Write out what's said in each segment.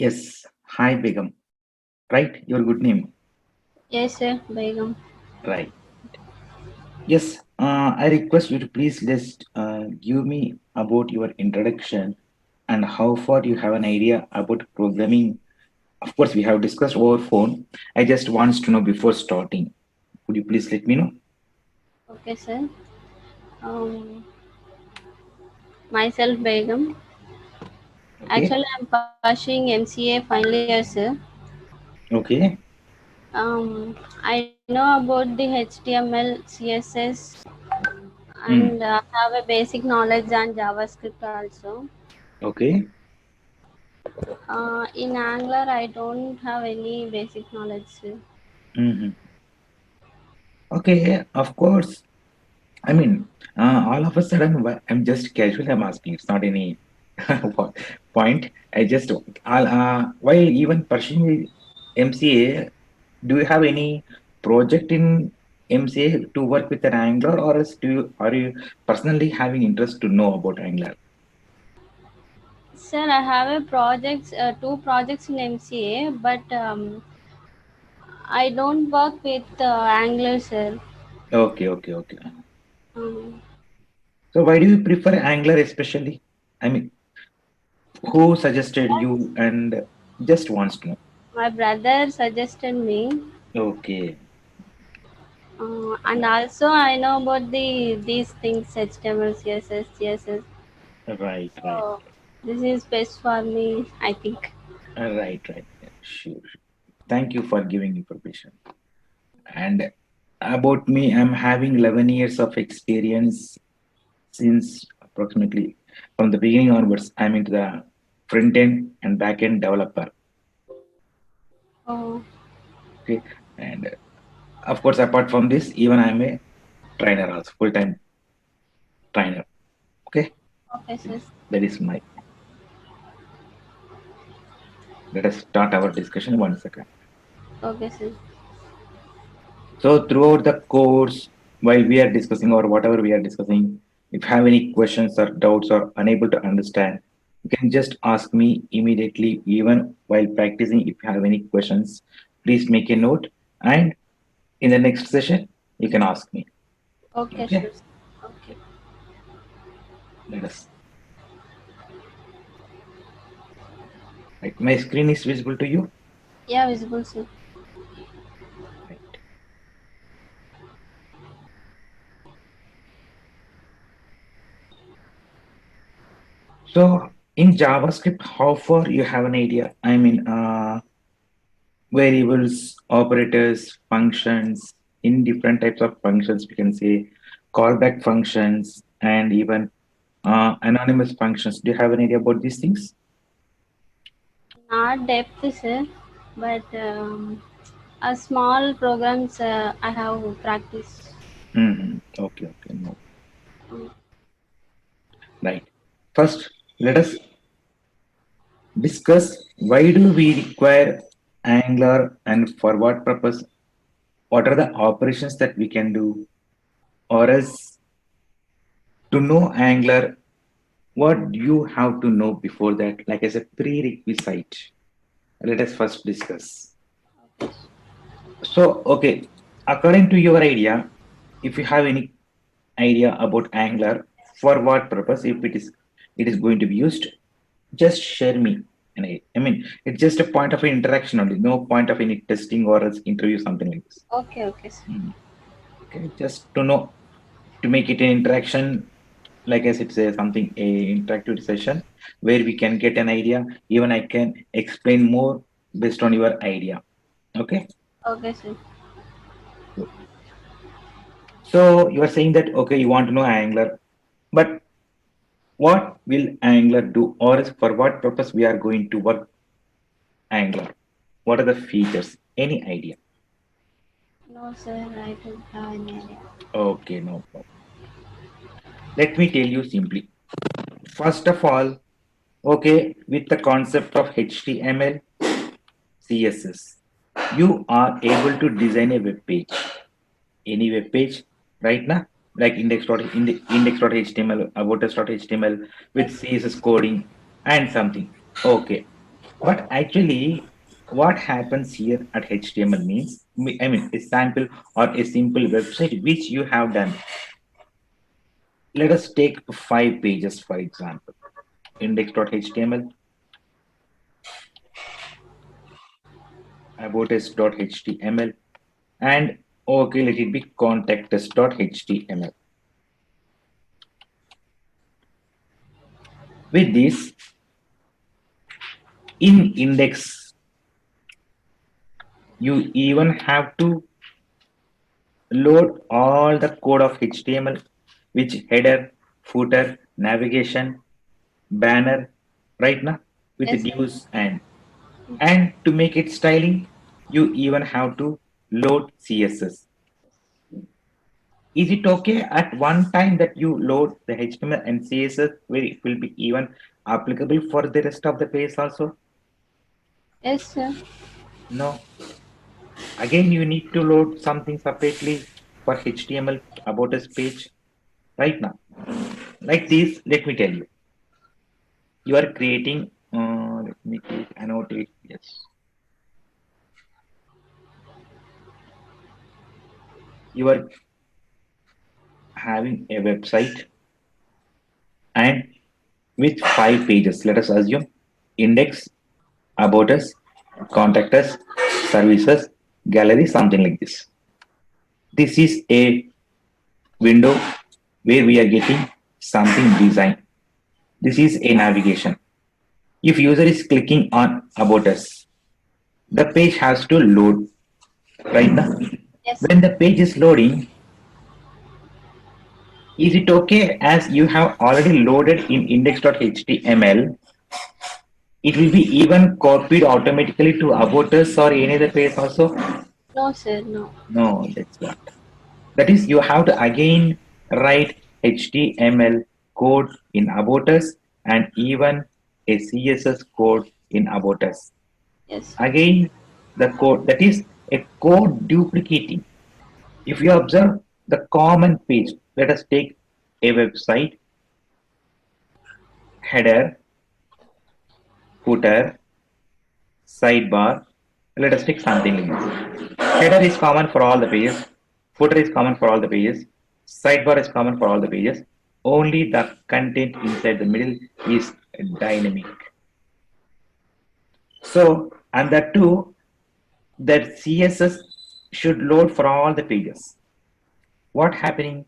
Yes. Hi, Begum. Right? Your good name. Yes, sir, Begum. Right. Yes. I request you to please just give me about your introduction and how far you have an idea about programming. Of course, we have discussed over phone. I just wants to know before starting. Could you please let me know? Okay, sir. Um, Myself, Begum. Okay. Actually, I'm pursuing MCA final year, sir. Okay. I know about the HTML, CSS, and Hmm. have a basic knowledge on JavaScript also. Okay. In Angular, I don't have any basic knowledge, sir. Hmm. Okay. Of course. I mean, all of a sudden, I'm just casually I'm asking. It's not any point. I just while even pursuing MCA, do you have any project in MCA to work with an Angular, or else are you personally having interest to know about Angular? Sir, I have a projects, two projects in MCA, but I don't work with Angular, sir. Okay, okay, okay. Um, So why do you prefer Angular especially? I mean, who suggested you and just wants to know? My brother suggested me, Okay, and also I know about these things HTML, CSS, CSS. right, right. So this is best for me, I think. Right, right. Yeah, sure. Thank you for giving information. And about me, I'm having 11 years of experience since approximately from the beginning onwards. I'm into the front end and back end developer. Oh, Okay. And of course, apart from this, even I'm a trainer also, full time trainer. Okay. okay, sir. That is my, let us start our discussion 1 second. Okay, sir. So throughout the course, while we are discussing or whatever we are discussing, if you have any questions or doubts or unable to understand, you can just ask me immediately, even while practicing. If you have any questions, please make a note. And in the next session, you can ask me. Okay, Okay? sure. Sir. Okay. Let us. Right. My screen is visible to you. Yeah, visible, sir. Right. So in JavaScript, how far you have an idea? I mean, variables, operators, functions, in different types of functions, we can say callback functions and even anonymous functions. Do you have an idea about these things? Not depth, sir, but a small programs I have practiced. Okay, okay, no, right. First, let us discuss why do we require Angular and for what purpose? What are the operations that we can do? Or else to know Angular, what do you have to know before that, like as a prerequisite? Let us first discuss. Okay. So, okay, according to your idea, if you have any idea about Angular, for what purpose, if it is going to be used, just share me. And I mean, it's just a point of interaction only, no point of any testing or else interview, something like this. Okay, okay, sir. Okay, just to know to make it an interaction, like as it's a something a interactive session where we can get an idea. Even I can explain more based on your idea. Okay. Okay, sir. So you are saying that okay, you want to know Angular, but what will Angular do, or is for what purpose we are going to work Angular? What are the features? Any idea? No, sir, I don't have any idea. Okay, no problem. Let me tell you simply. First of all, okay, with the concept of HTML, CSS, you are able to design a web page, any web page, right now, like index.html, about us.html with Yes. CSS coding and something. Okay. But actually, what happens here at HTML means, I mean, a sample or a simple website which you have done. Let us take 5 pages, for example. Index.html, about us.html, and okay, let it be contact us.html. With this, in index, you even have to load all the code of HTML, which header, footer, navigation, banner, right now, with the Yes, sir. divs and to make it styling, you even have to load CSS. Is it okay at one time that you load the HTML and CSS where it will be even applicable for the rest of the page also? Yes, sir. No. Again, you need to load something separately for HTML about us page right now. Like this, let me tell you. You are creating, let me annotate, yes. You are having a website and with 5 pages. Let us assume index, about us, contact us, services, gallery, something like this. This is a window where we are getting something design. This is a navigation. If user is clicking on about us, the page has to load right now. Yes, sir. When the page is loading, is it okay as you have already loaded in index.html? It will be even copied automatically to about us or any other page also? No, sir. No. No, that's not. That is, you have to again write HTML code in about us and even a CSS code in about us. Yes. Again, the code that is a code duplicating. If you observe the common page, let us take a website, header, footer, sidebar. Let us take something like this. Header is common for all the pages, footer is common for all the pages, sidebar is common for all the pages. Only the content inside the middle is dynamic. So, and that too, that CSS should load for all the pages. What happening?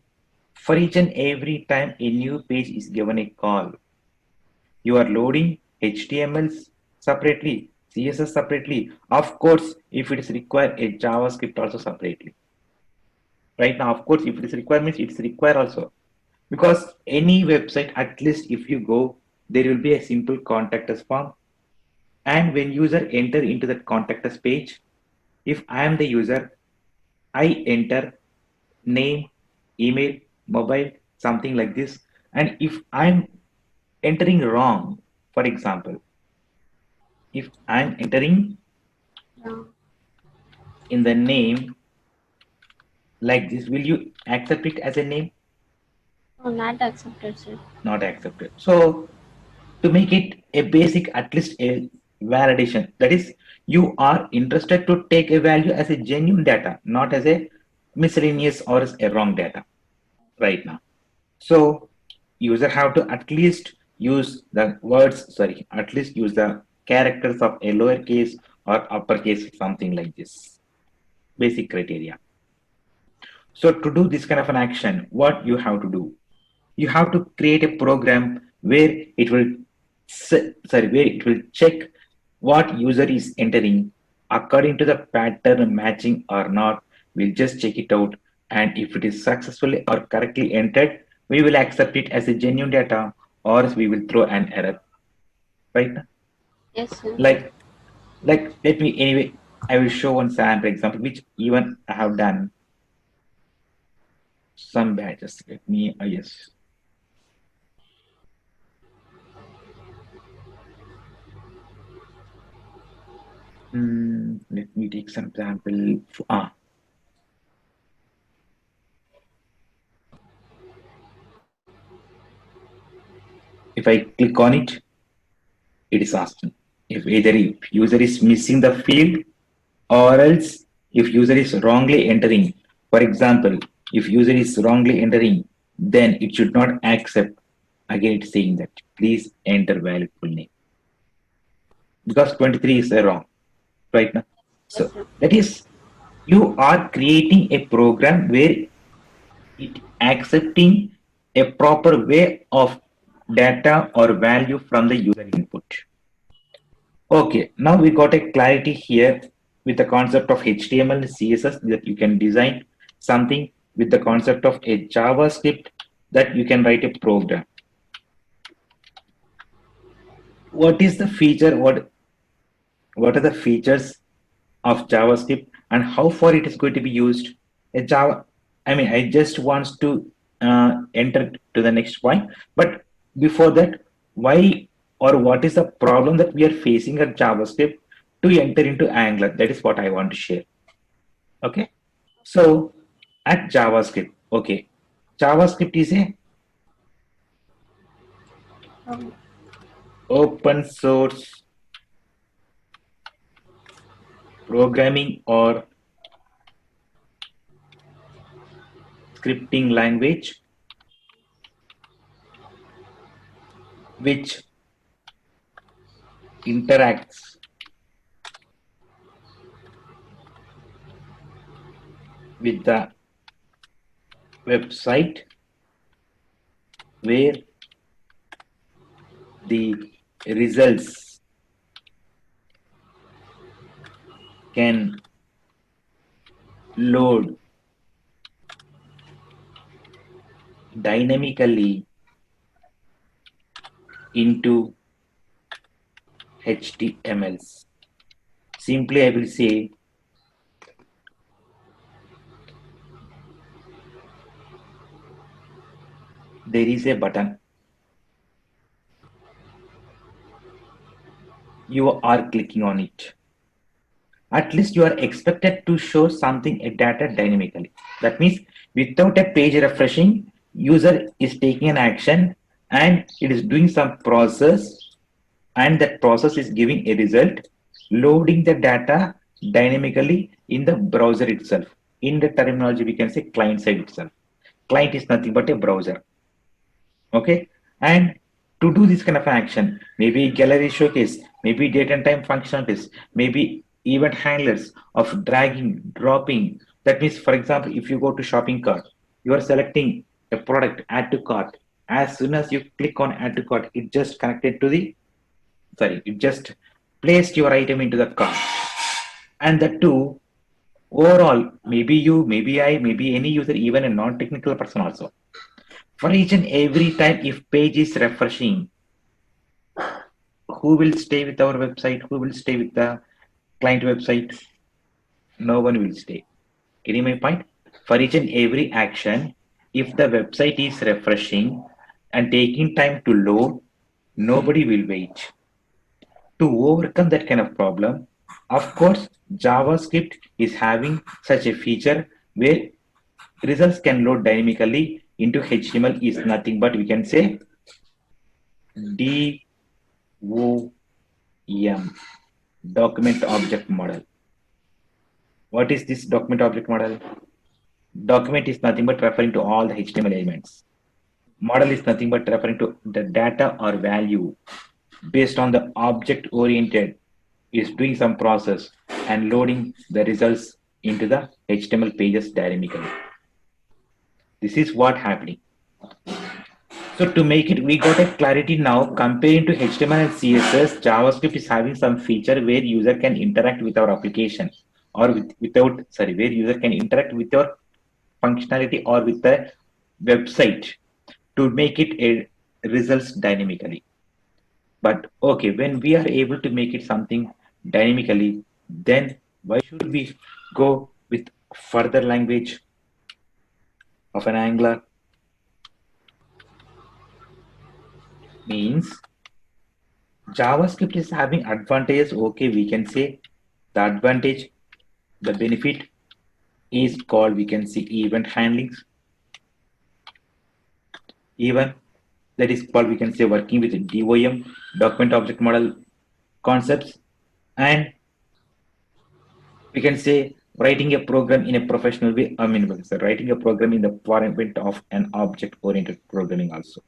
For each and every time a new page is given a call, you are loading HTML separately, CSS separately. Of course, if it is required, a JavaScript also separately. Right now, of course, if it is required means it's required also. Because any website, at least if you go, there will be a simple contact us form. And when user enter into that contact us page, if I am the user, I enter name, email, mobile, something like this. And if I'm entering wrong, for example, if I'm entering No. in the name like this, will you accept it as a name? No, not accepted, sir. Not accepted. So to make it a basic, at least a validation, that is, you are interested to take a value as a genuine data, not as a miscellaneous or as a wrong data right now. So user have to at least use the words, sorry, at least use the characters of a lowercase or uppercase, something like this. Basic criteria. So to do this kind of an action, what you have to do? You have to create a program where it will where it will check what user is entering according to the pattern matching or not. We'll just check it out, and if it is successfully or correctly entered, we will accept it as a genuine data, or else we will throw an error. Right? Yes, sir. Like let me anyway. I will show one sample example which even I have done some badges. Let me yes. Let me take some example. If I click on it, it is asking. If either if user is missing the field, or else if user is wrongly entering. For example, if user is wrongly entering, then it should not accept. Again, it's saying that please enter valid full name because 23 is wrong right now. Yes, So sir. that is you are creating a program where it accepting a proper way of data or value from the user input. Okay, now we got a clarity here with the concept of HTML and CSS that you can design something with the concept of a JavaScript that you can write a program. What is the feature? What are the features of JavaScript and how far it is going to be used? A Java, I mean, I just wants to enter to the next point, but before that, why or what is the problem that we are facing at JavaScript to enter into Angular? That is what I want to share. Okay, so at JavaScript, okay, JavaScript is a Um, open source programming or scripting language which interacts with the website where the results can load dynamically into HTMLs. Simply, I will say there is a button. You are clicking on it. At least you are expected to show something a data dynamically. That means without a page refreshing, user is taking an action and it is doing some process and that process is giving a result, loading the data dynamically in the browser itself. In the terminology, we can say client side itself. Client is nothing but a browser. Okay, and to do this kind of action, maybe gallery showcase, maybe date and time functionalities, maybe event handlers of dragging, dropping. That means, for example, if you go to shopping cart, you are selecting a product, add to cart. As soon as you click on add to cart, it just connected to the, sorry, it just placed your item into the cart. And the two, overall, maybe you, maybe I, maybe any user, even a non-technical person also. For each and every time, if page is refreshing, who will stay with our website? Who will stay with the client website? No one will stay. Getting my point? For each and every action, if the website is refreshing and taking time to load, nobody will wait. To overcome that kind of problem, of course, JavaScript is having such a feature where results can load dynamically into HTML is nothing but we can say DOM, document object model. What is this document object model? Document is nothing but referring to all the HTML elements. Model is nothing but referring to the data or value based on the object oriented is doing some process and loading the results into the HTML pages dynamically. This is what happening. So to make it, we got a clarity now comparing to HTML and CSS, JavaScript is having some feature where user can interact with our application or where user can interact with your functionality or with the website to make it a results dynamically. But okay, when we are able to make it something dynamically, then why should we go with further language of an Angular? Means JavaScript is having advantages. Okay, we can say the advantage, the benefit is called, we can see event handlings. Even that is called, we can say working with DOM, document object model. concepts, and we can say writing a program in a professional way. I mean, so writing a program in the format of an object-oriented programming also.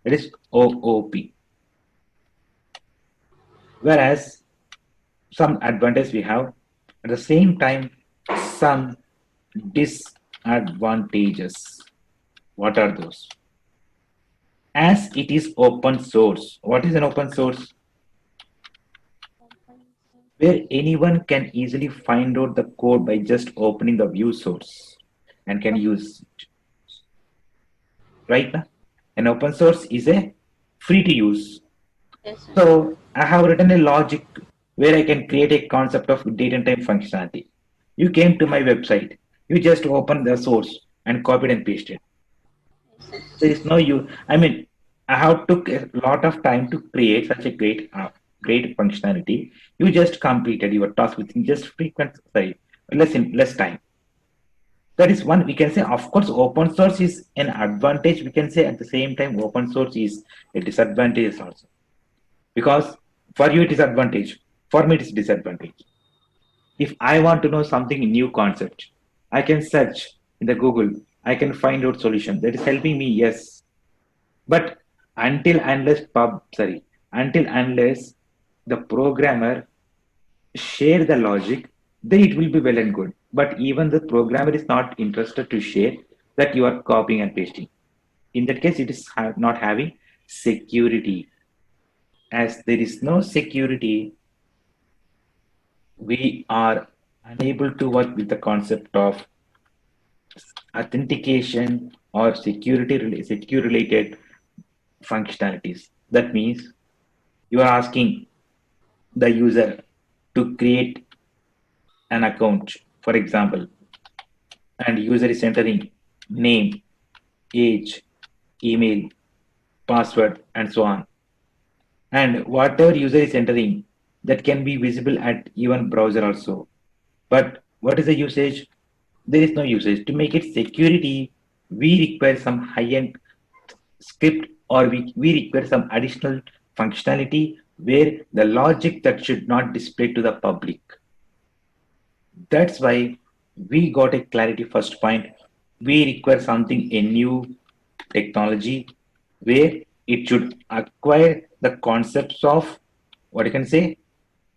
It is OOP. Whereas some advantage we have, at the same time, some disadvantages. What are those? As it is open source. What is an open source? Where anyone can easily find out the code by just opening the view source and can use it. Right now, an open source is a free to use. Yes, sir. So I have written a logic where I can create a concept of date and time functionality. You came to my website, you just open the source and copied and pasted. Yes, sir. There is no you. I mean, I have took a lot of time to create such a great functionality. You just completed your task within just frequent, sorry, less time. That is one we can say. Of course, open source is an advantage. We can say at the same time, open source is a disadvantage also, because for you it is advantage, for me it is disadvantage. If I want to know something new concept, I can search in the Google. I can find out solution that is helping me. Yes, but until unless the programmer share the logic, then it will be well and good. But even the programmer is not interested to share, that you are copying and pasting. In that case, it is not having security. As there is no security, we are unable to work with the concept of authentication or secure related functionalities. That means you are asking the user to create an account, for example, and user is entering name, age, email, password, and so on. And whatever user is entering, that can be visible at even browser also. But what is the usage? There is no usage. To make it security, we require some high-end script, or we require some additional functionality where the logic that should not display to the public. That's why we got a clarity first point. We require something, a new technology where it should acquire the concepts of what you can say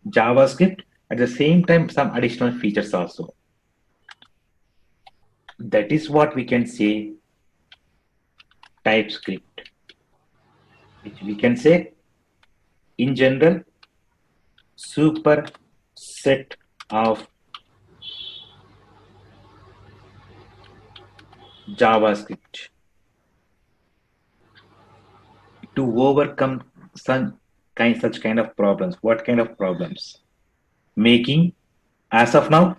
JavaScript, at the same time some additional features also. That is what we can say TypeScript, which we can say in general super set of JavaScript to overcome such kind of problems. What kind of problems? Making, as of now,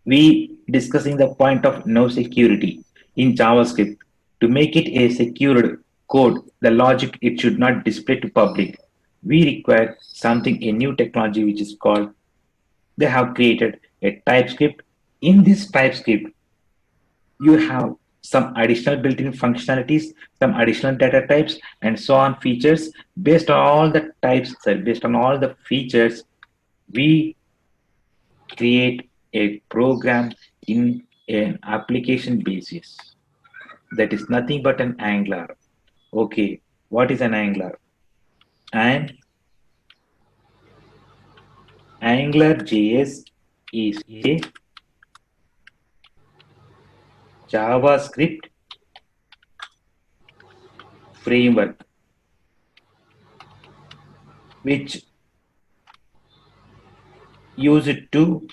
we discussing the point of no security in JavaScript. To make it a secured code, the logic it should not display to public. We require something, a new technology which is called, they have created a TypeScript. In this TypeScript, you have some additional built-in functionalities, some additional data types, and so on features. Based on all the types, sorry, based on all the features, we create a program in an application basis. That is nothing but an Angular. Okay, what is an Angular? And AngularJS is a JavaScript framework which use it to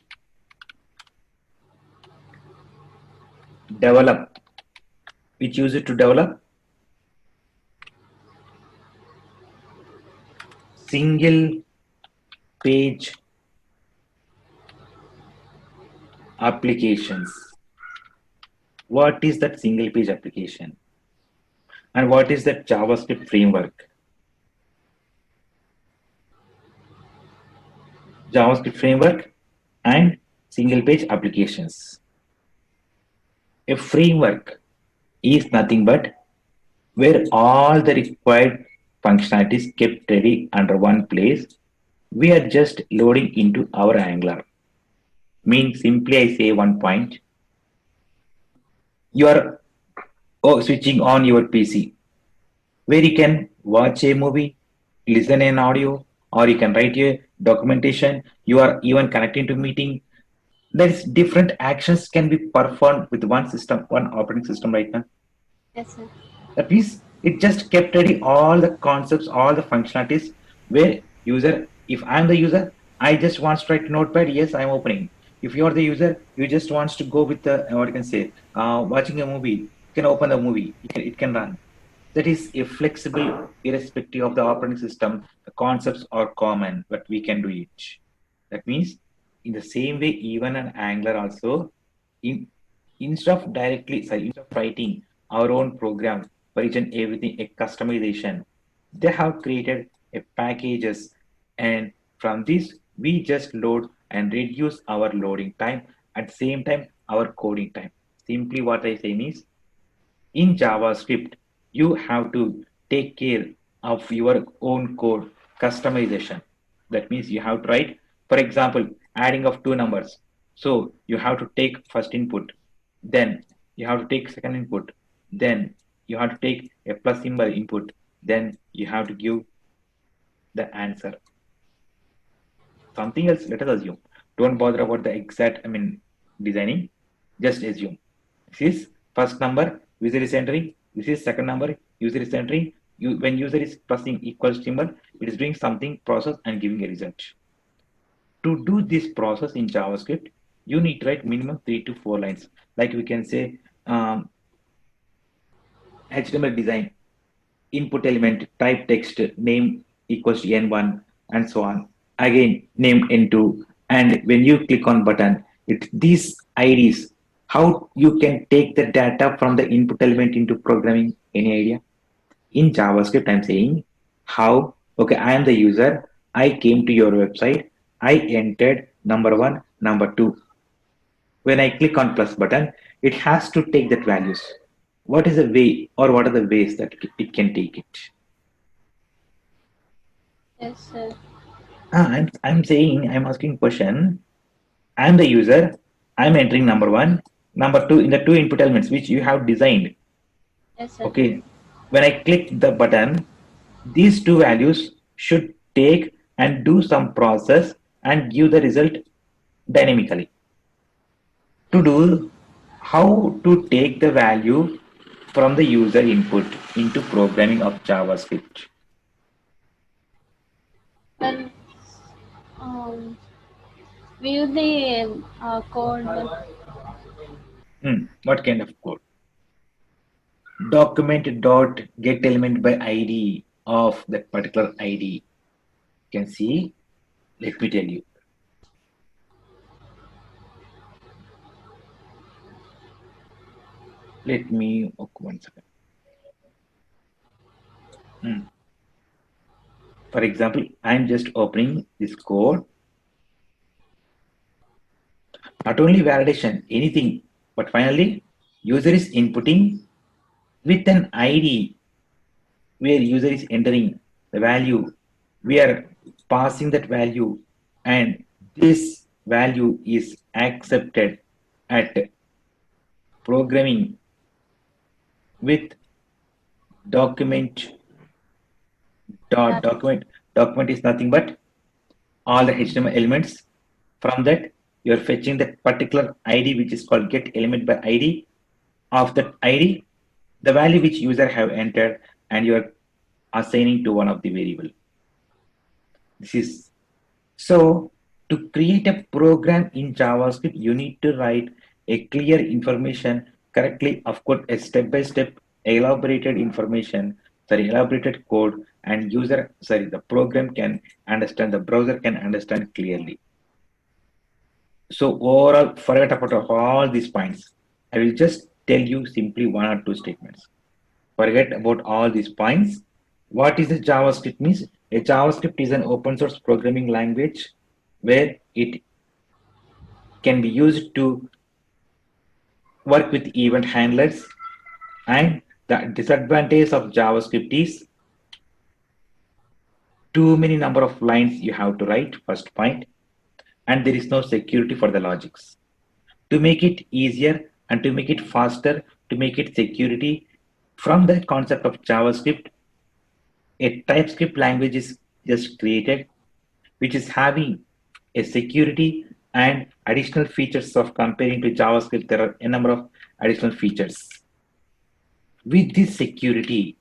develop, single page applications. What is that single page application? And what is that JavaScript framework? JavaScript framework and single page applications. A framework is nothing but where all the required functionalities kept ready under one place, We are just loading into our Angular. Means simply I say one point. You are switching on your PC where you can watch a movie, listen an audio, or you can write a documentation. You are even connecting to meeting. There's different actions can be performed with one system, one operating system right now. Yes, sir. That means it just kept ready all the concepts, all the functionalities where user, if I'm the user, I just want to write notepad, yes, I'm opening. If you're the user, you just wants to go with the, what you can say, watching a movie, you can open the movie, it can run. That is a flexible, irrespective of the operating system, the concepts are common, but we can do it. That means in the same way, even an Angular also, in instead of writing our own program for each and everything, a customization, they have created a packages, and from this we just load and reduce our loading time at the same time our coding time. Simply what I say is in JavaScript, you have to take care of your own code customization. That means you have to write, for example, adding of two numbers. So you have to take first input, then you have to take second input, then you have to take a plus symbol input, then you have to give the answer. Something else, let us assume. Don't bother about the exact, designing. Just assume. This is first number, user is entering. This is second number, user is entering. When user is pressing equals symbol, it is doing something process and giving a result. To do this process in JavaScript, you need to write minimum 3 to 4 lines. Like we can say HTML design, input element, type text, name equals to n1, and so on. Again, name n2. And when you click on button, these IDs, how you can take the data from the input element into programming. Any idea? In JavaScript, I'm saying how, okay, I am the user. I came to your website. I entered number one, number two. When I click on plus button, it has to take that values. What is the way or what are the ways that it can take it? Yes, sir. I'm saying, I'm asking question. I'm the user. I'm entering number one, number two in the two input elements which you have designed. Yes, sir. Okay. When I click the button, these two values should take and do some process and give the result dynamically. To Yes. do how to take the value from the user input into programming of JavaScript. Well, um, view the code. What kind of code? Document dot get element by ID of that particular ID. You can see. Let me tell you. Let me okay, 1 second. Hmm. For example, I'm just opening this code. Not only validation, anything, but finally, user is inputting with an ID where user is entering the value. We are passing that value, and this value is accepted at programming with document dot That document. Document is nothing but all the HTML elements. From that, you're fetching that particular ID which is called get element by ID. Of that ID, the value which user have entered, and you're assigning to one of the variable. This is so to create a program in JavaScript, you need to write a clear information correctly, of course, a step-by-step elaborated information, sorry, elaborated code, and user, sorry, the program can understand, the browser can understand clearly. So overall, forget about all these points. I will just tell you simply one or two statements. Forget about all these points. What is a JavaScript means? A JavaScript is an open source programming language where it can be used to work with event handlers. And the disadvantage of JavaScript is too many number of lines you have to write, first point, and there is no security for the logics. To make it easier and to make it faster, to make it security, from the concept of JavaScript, a TypeScript language is just created, which is having a security and additional features of comparing to JavaScript. There are a number of additional features. With this security,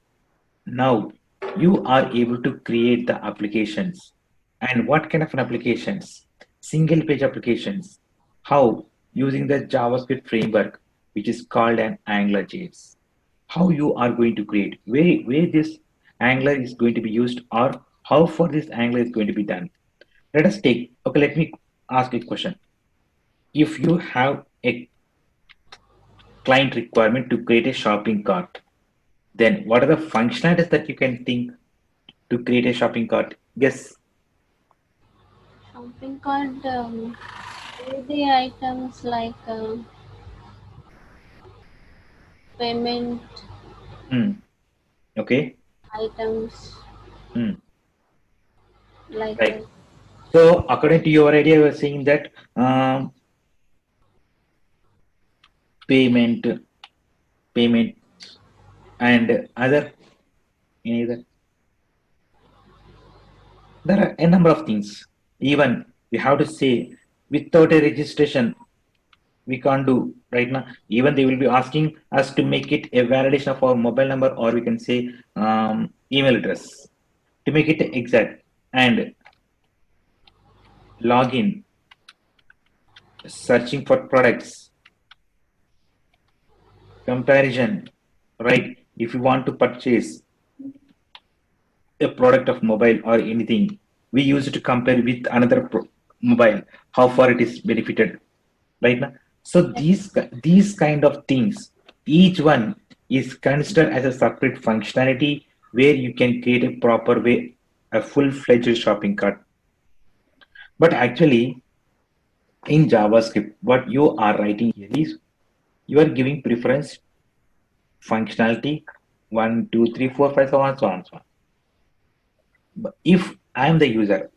now you are able to create the applications. And what kind of an applications? Single page applications. How? Using the JavaScript framework, which is called an AngularJS. How you are going to create, where this Angular is going to be used, or how for this Angular is going to be done. Let us take, okay, let me ask a question. If you have a client requirement to create a shopping cart, then what are the functionalities that you can think to create a shopping cart? Yes. Shopping cart, everyday items like payment Hmm. Okay. items Hmm. like Right. So according to your idea, you are saying that payment, payment, and other, any other, there are a number of things. Even we have to say without a registration, we can't do right now. Even they will be asking us to make it a validation of our mobile number, or we can say email address to make it exact, and login, searching for products, comparison, right? If you want to purchase a product of mobile or anything, we use it to compare with another mobile, how far it is benefited, right now. So these kind of things, each one is considered as a separate functionality where you can create a proper way, a full-fledged shopping cart. But actually, in JavaScript, what you are writing here is you are giving preference functionality one, two, three, four, five, so on, so on, so on. But if I am the user,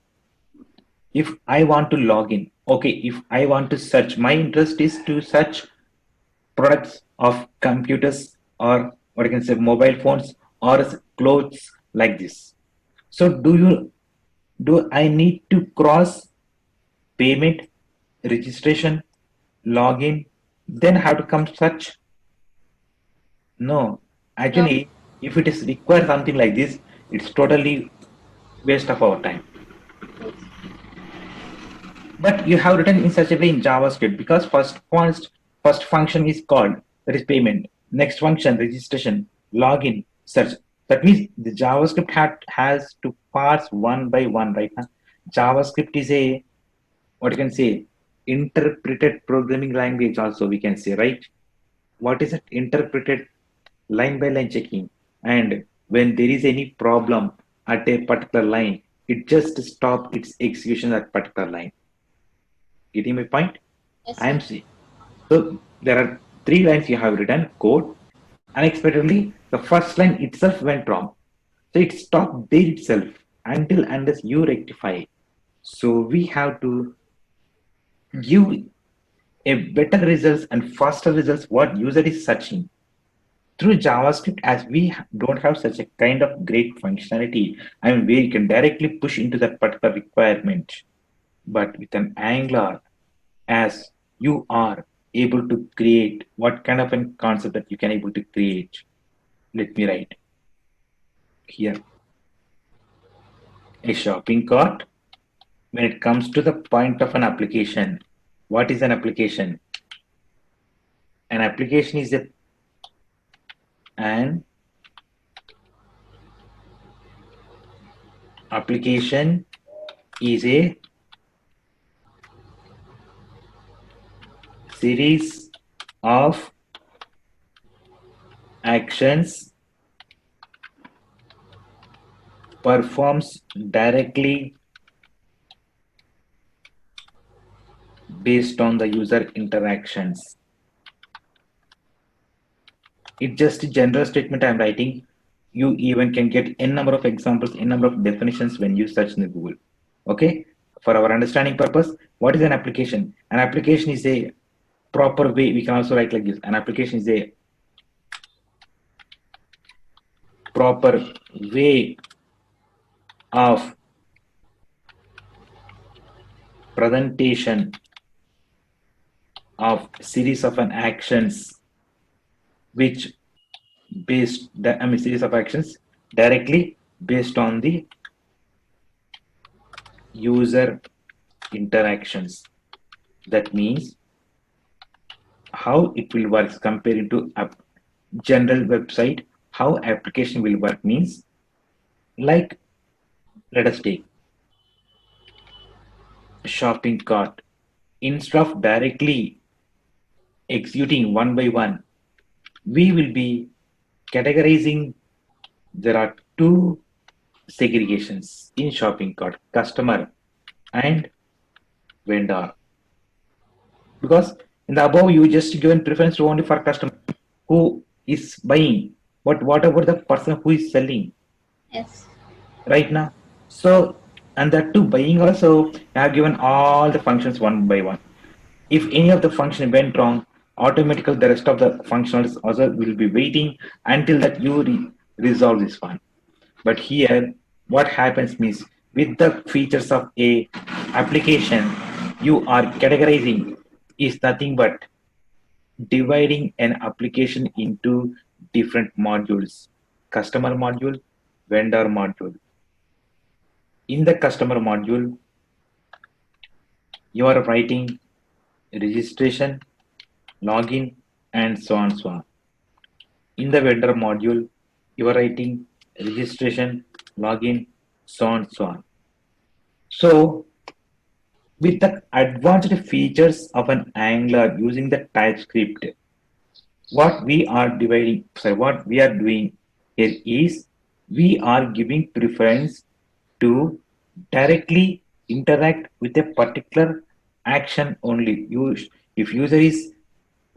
if I want to log in, okay, if I want to search, my interest is to search products of computers, or what I can say mobile phones or clothes like this. So do I need to cross payment, registration, login, then have to come search? No. no. Actually, if it is require something like this, it's totally waste of our time. Yes. But you have written in such a way in JavaScript, because first function is called, that is payment. Next function registration, login, search. That means the JavaScript has to parse one by one, right now. JavaScript is a, what you can say, interpreted programming language also, we can say, right? What is it? Interpreted line by line checking. And when there is any problem at a particular line, it just stop its execution at particular line. Getting my point? Yes, I sir. am saying. So there are three lines you have written code. Unexpectedly, the first line itself went wrong. So it stopped there itself until unless you rectify it. So we have to give a better results and faster results what user is searching. Through JavaScript, as we don't have such a kind of great functionality, I mean, where you can directly push into that particular requirement. But with an Angular, as you are able to create, what kind of a concept that you can able to create? Let me write here, a shopping cart. When it comes to the point of an application, what is an application? An application is an application is a series of actions performs directly based on the user interactions. It's just a general statement I'm writing. You even can get n number of examples, n number of definitions when you search in the Google. Okay, for our understanding purpose, what is an application? An application is a proper way. We can also write like this: an application is a proper way of presentation of series of an actions which based the I mean series of actions directly based on the user interactions. That means how it will work compared to a general website. How application will work means, like, let us take shopping cart. Instead of directly executing one by one, we will be categorizing. There are two segregations in shopping cart: customer and vendor. Because in the above, you just given preference to only for customer who is buying. But what about the person who is selling Yes. right now? So, and that too, buying also, I have given all the functions one by one. If any of the function went wrong, automatically the rest of the functionals also will be waiting until that you resolve this one. But here, what happens means, with the features of a application, you are categorizing is nothing but dividing an application into different modules: customer module, vendor module. In the customer module, you are writing registration, login, and so on so on. In the vendor module, you are writing registration, login, so on so on. So with the advanced features of an Angular using the TypeScript, what we are doing here is we are giving preference to directly interact with a particular action only. If user is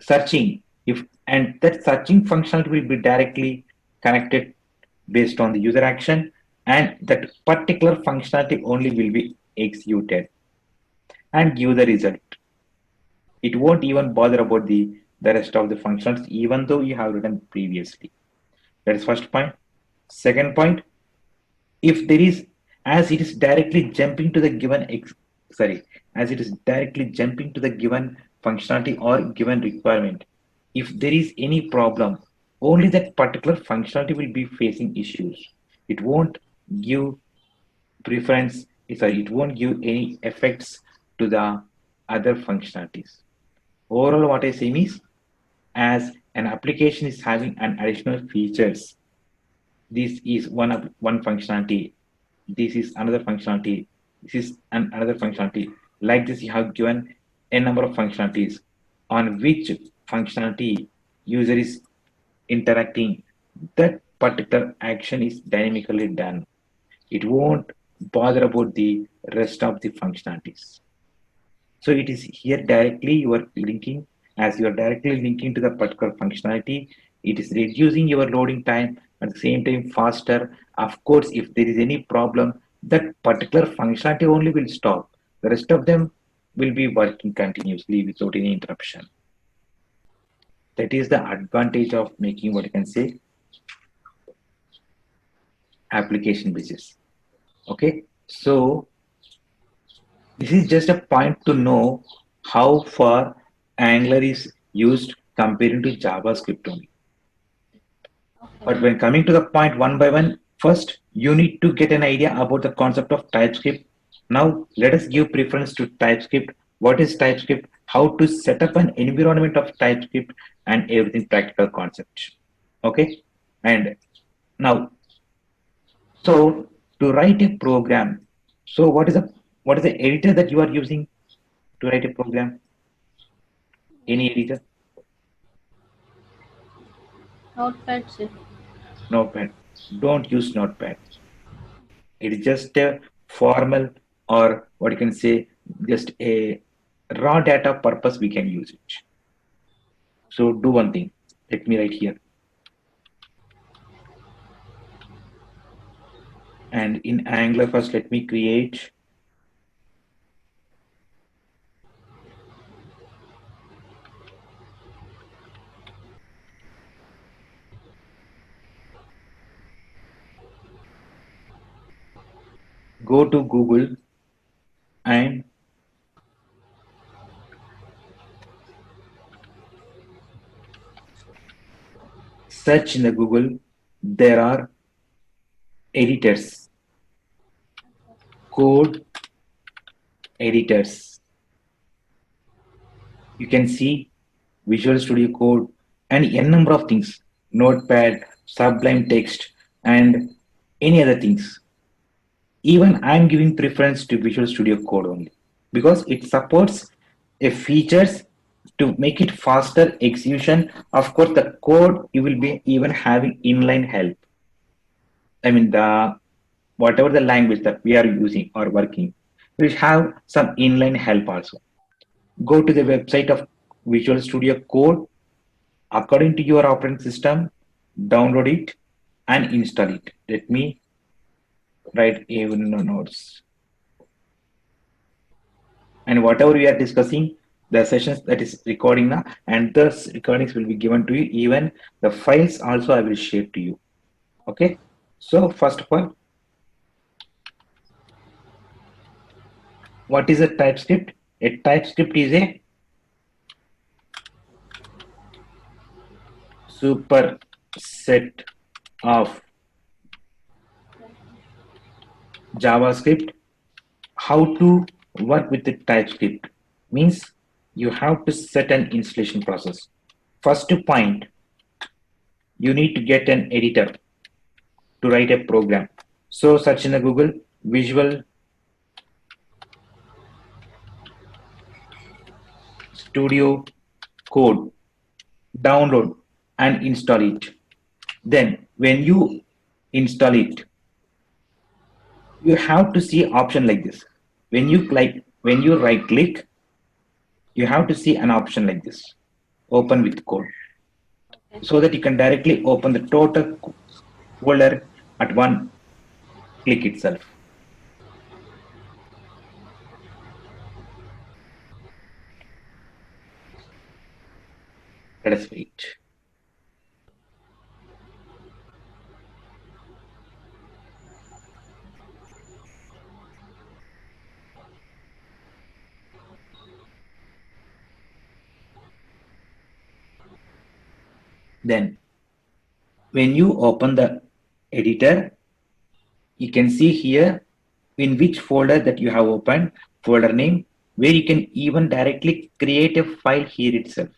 searching, if and that searching functionality will be directly connected based on the user action, and that particular functionality only will be executed and give the result. It won't even bother about the rest of the functions, even though you have written previously. That is first point. Second point, if there is, as it is directly jumping to the given as it is directly jumping to the given functionality or given requirement, if there is any problem, only that particular functionality will be facing issues. It won't give preference, it won't give any effects to the other functionalities. Overall, what I say is, as an application is having an additional features, this is one functionality, this is another functionality, this is another functionality. Like this, you have given a number of functionalities on which functionality user is interacting. That particular action is dynamically done. It won't bother about the rest of the functionalities. So it is here directly you are linking, as you are directly linking to the particular functionality, it is reducing your loading time, at the same time faster. Of course, if there is any problem, that particular functionality only will stop. The rest of them will be working continuously without any interruption. That is the advantage of making, what you can say, application basis. Okay, so this is just a point to know how far Angular is used comparing to JavaScript only. Okay. But when coming to the point one by one, first you need to get an idea about the concept of TypeScript. Now let us give preference to TypeScript. What is TypeScript? How to set up an environment of TypeScript and everything practical concept. Okay, and now, so to write a program, so what is the editor that you are using to write a program? Any editor? Notepad, sir. Notepad. Don't use Notepad. It is just a formal, or what you can say, just a raw data purpose we can use it. So do one thing. Let me write here. And in Angular, first let me create go to Google and search in the Google. There are editors, code editors. You can see Visual Studio Code and n number of things, Notepad, Sublime Text, and any other things. Even I'm giving preference to Visual Studio Code only because it supports a features to make it faster execution. Of course, the code you will be even having inline help. I mean the whatever the language that we are using or working, will have some inline help also. Go to the website of Visual Studio Code according to your operating system, download it and install it. Let me write even notes. And whatever we are discussing, the sessions that is recording now, and the recordings will be given to you. Even the files also I will share to you. Okay. So first of all, what is a TypeScript? A TypeScript is a superset of JavaScript. How to work with the TypeScript means you have to set an installation process. First point, you need to get an editor to write a program. So search in the Google Visual Studio Code, download and install it. Then when you install it, you have to see option like this. When you right click, you have to see an option like this. Open with code. Okay. So that you can directly open the total folder at one click itself. Let us wait. Then when you open the editor, you can see here in which folder that you have opened, folder name, where you can even directly create a file here itself.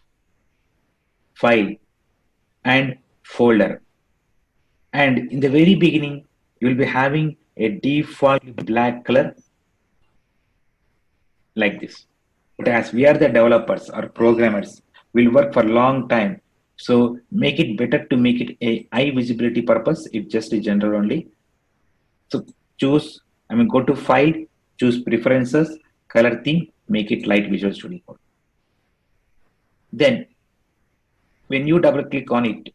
File and folder. And in the very beginning, you will be having a default black color like this. But as we are the developers or programmers, we'll work for a long time. So make it better to make it a high visibility purpose. It's just a general only. So go to file, choose preferences, color theme, make it light Visual Studio Code. Then when you double click on it,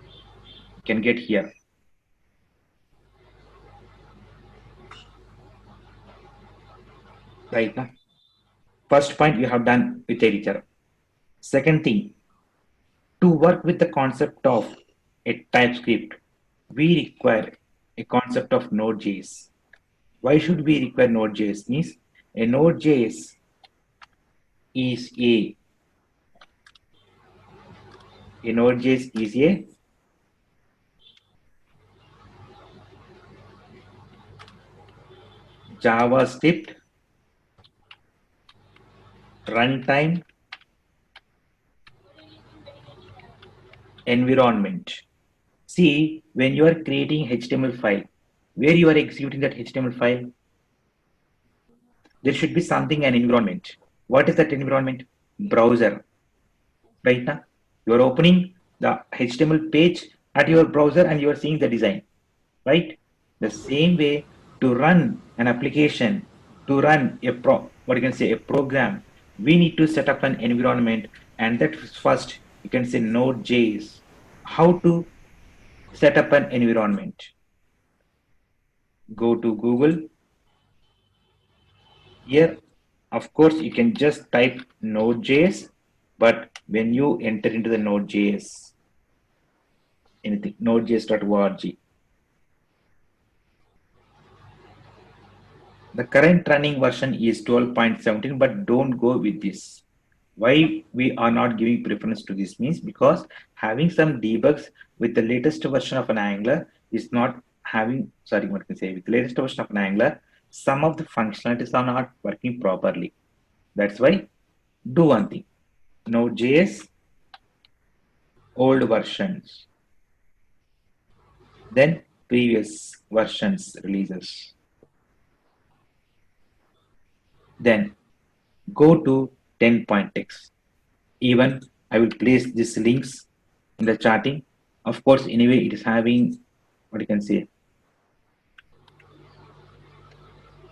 you can get here. Right now. First point you have done with editor. Second thing, to work with the concept of a TypeScript, we require a concept of Node.js. Why should we require Node.js? Means a Node.js is a Node.js is a JavaScript runtime environment. See, when you are creating HTML file, where you are executing that HTML file, there should be something, an environment. What is that environment? Browser. Right now, you are opening the HTML page at your browser and you are seeing the design. Right? The same way to run an application, to run a program, we need to set up an environment, and that first you can say Node.js. How to set up an environment. Go to Google. Here, of course, you can just type Node.js, but when you enter into the Node.js, anything, nodejs.org, the current running version is 12.17, but don't go with this. Why we are not giving preference to this means because having some debugs with the latest version of an Angular is not having, sorry, what can I say, with the latest version of an Angular, some of the functionalities are not working properly. That's why do one thing. Node.js, old versions, then previous versions releases. Then go to 10.x. Even I will place these links in the chatting. Of course, anyway, it is having what you can say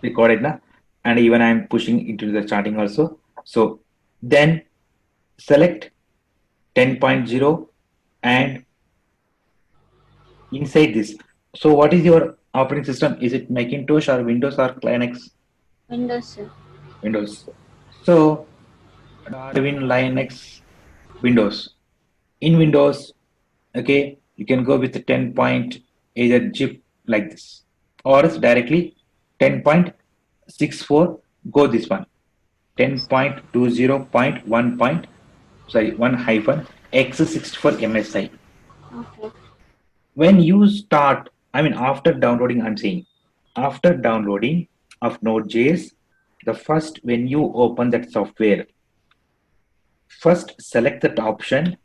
recorded now, and even I am pushing into the chatting also. So then select 10.0 and inside this. So what is your operating system? Is it Macintosh or Windows or Linux? Windows, sir. Windows. So Darwin Linux Windows. In Windows, okay, you can go with the 10 point either zip like this or else directly 10.64 go this one 10.20.1 point sorry 1 hyphen x64 msi. Okay. When you start, I mean after downloading, I'm saying after downloading of Node.js, the first when you open that software, first select that option.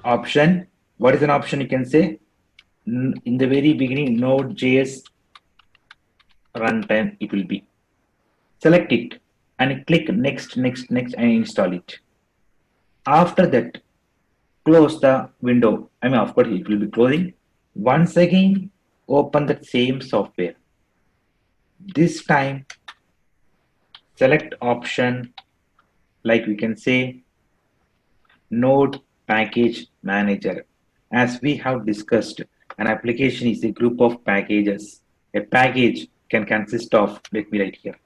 Option, what is an option? You can say in the very beginning Node.js runtime it will be. Select it and click next, next, next and install it. After that, close the window. I mean, of course, it will be closing. Once again, open the same software. This time, select option like we can say Node Package Manager. As we have discussed, an application is a group of packages. A package can consist of, let me write here,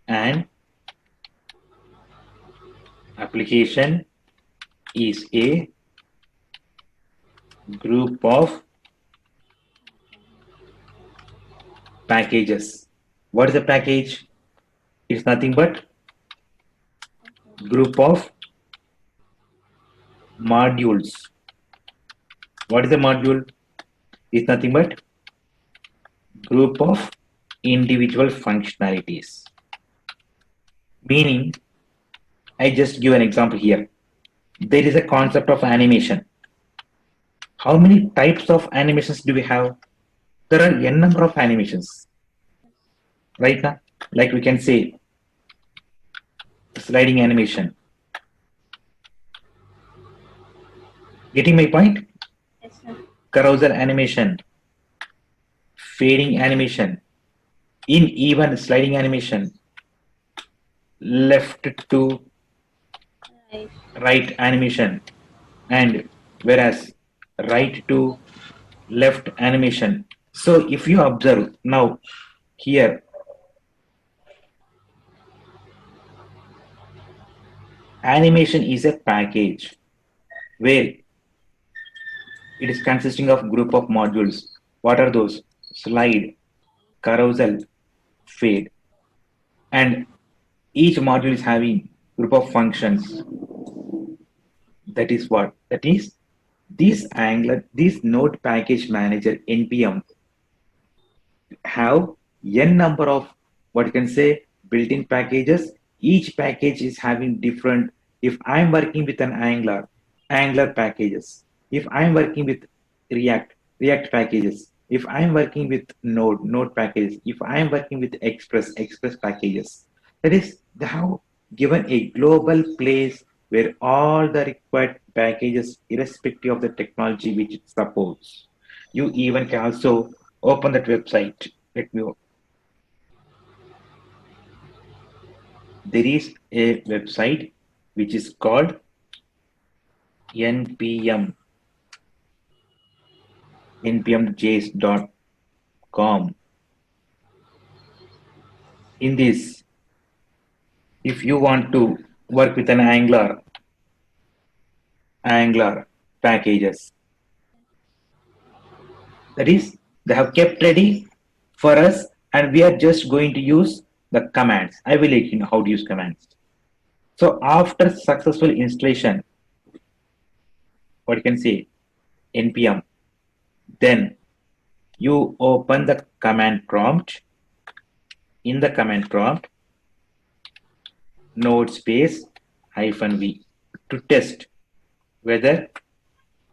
an application is a group of packages. What is a package? It's nothing but group of modules. What is a module? It's nothing but group of individual functionalities. Meaning, I just give an example here. There is a concept of animation. How many types of animations do we have? There are n number of animations, right now? Like we can say sliding animation. Getting my point? Yes, sir. Carousel animation, fading animation, in even sliding animation, left to Right. right animation, and whereas right to left animation. So if you observe now here, animation is a package where it is consisting of group of modules. What are those? Slide, carousel, fade, and each module is having group of functions. That is what? That is this Angular, this Node Package Manager NPM have n number of what you can say built-in packages. Each package is having different. If I'm working with an Angular packages. If I'm working with React packages. If I'm working with Node packages. If I'm working with Express packages. That is, they have given a global place where all the required packages, irrespective of the technology which it supports. You even can also open that website. Let me. There is a website which is called npm npmjs.com. In this, if you want to work with an Angular packages, that is, they have kept ready for us, and we are just going to use the commands. I will let you know how to use commands. So after successful installation, what you can say, npm, then you open the command prompt. In the command prompt, node space -v to test whether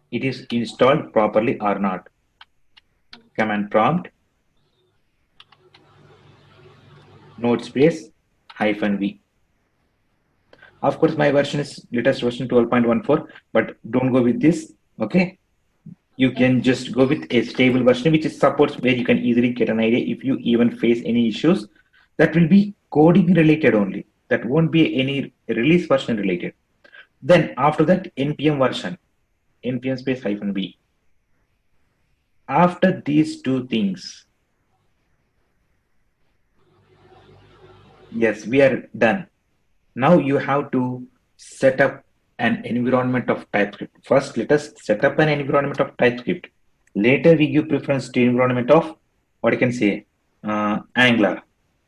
it is installed properly or not. Command prompt, node space -v. Of course, my version is latest version 12.14, but don't go with this. Okay, you can just go with a stable version which is supports, where you can easily get an idea if you even face any issues. That will be coding related only. That won't be any release version related. Then after that, npm version, npm space -v. After these two things, yes, we are done. Now you have to set up an environment of TypeScript. First, let us set up an environment of TypeScript. Later, we give preference to environment of, what I can say, Angular.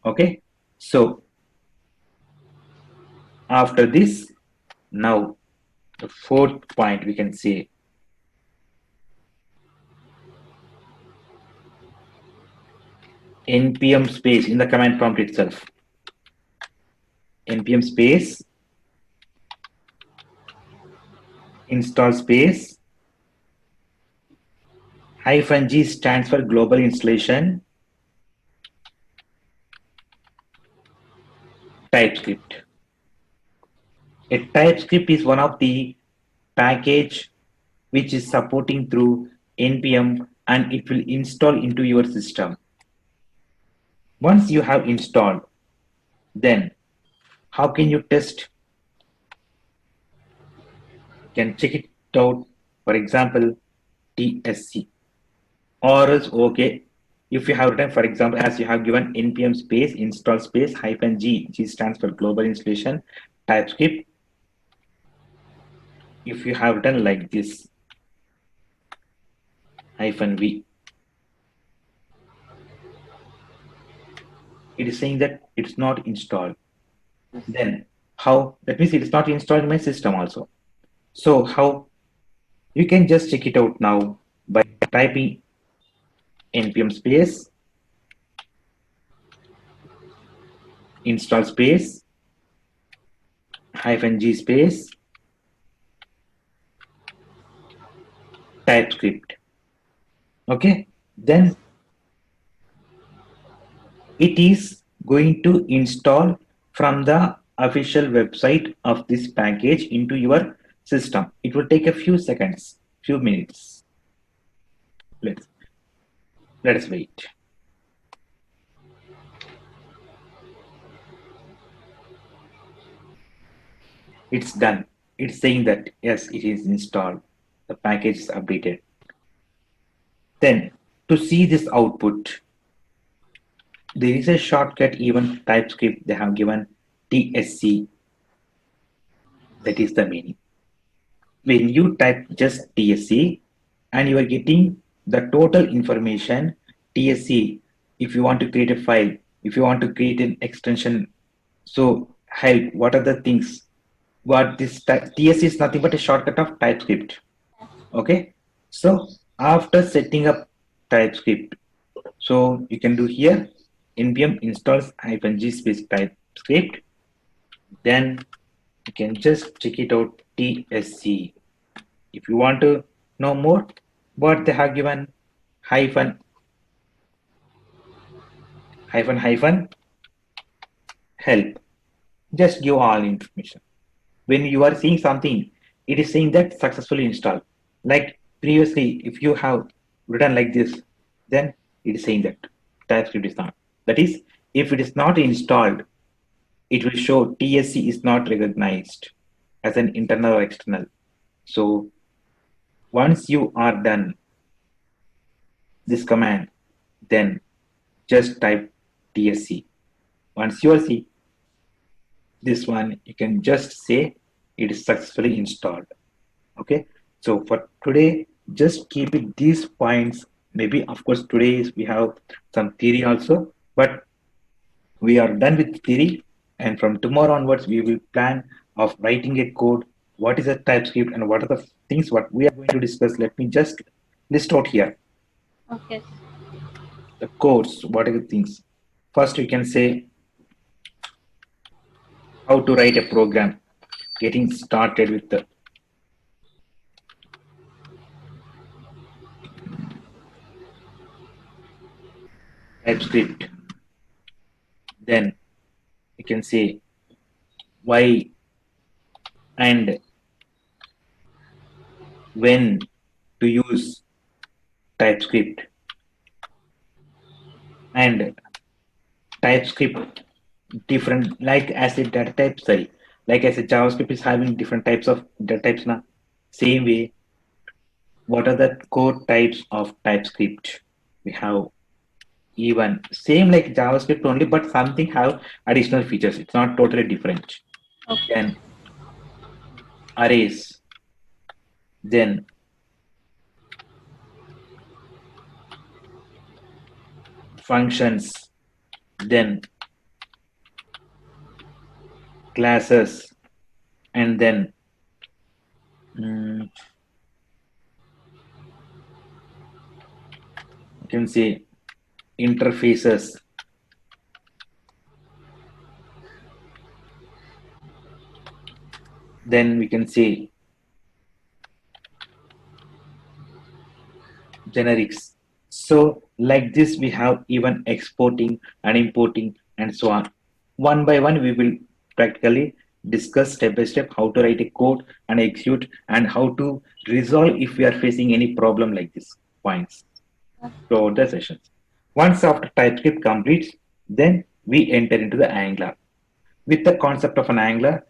Okay. So after this, now the fourth point we can say, npm space in the command prompt itself. Npm space install space -g stands for global installation TypeScript. A TypeScript is one of the package which is supporting through npm, and it will install into your system. Once you have installed, then how can you test? You can check it out, for example, tsc, or else, okay, if you have written, for example, as you have given npm space install space -g, g stands for global installation TypeScript. If you have written like this, -v, it is saying that it's not installed. Then how? That means it is not installed in my system also. So how? You can just check it out now by typing npm space install space -g space TypeScript. Okay, then it is going to install from the official website of this package into your system. It will take a few seconds, few minutes. Let us wait. It's done. It's saying that yes, it is installed. The package is updated. Then to see this output, there is a shortcut, even TypeScript they have given tsc. That is the meaning. When you type just tsc and you are getting the total information, tsc, if you want to create a file, if you want to create an extension, so help, what are the things? What this tsc is nothing but a shortcut of TypeScript. Okay, so after setting up TypeScript, so you can do here npm installs -g space TypeScript. Then you can just check it out tsc. If you want to know more, what they have given hyphen help. Just give all information. When you are seeing something, it is saying that successfully installed. Like previously, if you have written like this, then it is saying that TypeScript is not. That is, if it is not installed, it will show tsc is not recognized. as an internal or external. So once you are done this command, then just type tsc. Once you are see this one, you can just say it is successfully installed. Okay. So for today, just keep it these points. Maybe of course today we have some theory also, but we are done with theory, and from tomorrow onwards we will plan of writing a code. What is a TypeScript and what are the things what we are going to discuss? Let me just list out here Okay. the codes. What are the things? First, we can say how to write a program. Getting started with the TypeScript. Then we can say why and when to use TypeScript, and TypeScript different, like as a data type, sorry, like as a JavaScript is having different types of data types now. Same way, what are the core types of TypeScript? We have even same like JavaScript only, but something have additional features. It's not totally different. Okay. Then arrays, then functions, then classes, and then mm, you can say interfaces. Then we can say generics. So like this, we have even exporting and importing and so on. One by one, we will practically discuss step by step how to write a code and execute and how to resolve if we are facing any problem like this points throughout the sessions. Once after TypeScript completes, then we enter into the Angular. With the concept of an Angular,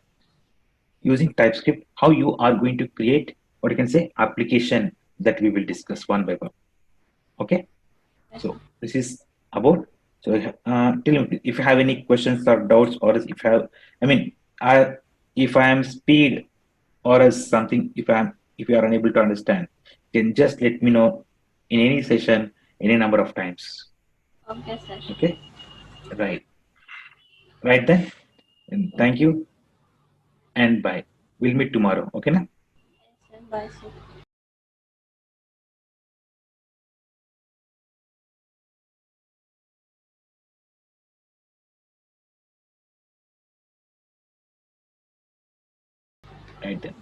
using TypeScript, how you are going to create what you can say application that we will discuss one by one. Okay. So this is about. So tell me if you have any questions or doubts, or if you have, I mean, I if I am speed or as something, if you are unable to understand, then just let me know in any session, any number of times. Okay, sir. Okay, right, right then. And thank you and bye. We'll meet tomorrow. Okay, na? Yes, sir. Bye, sir. Right then.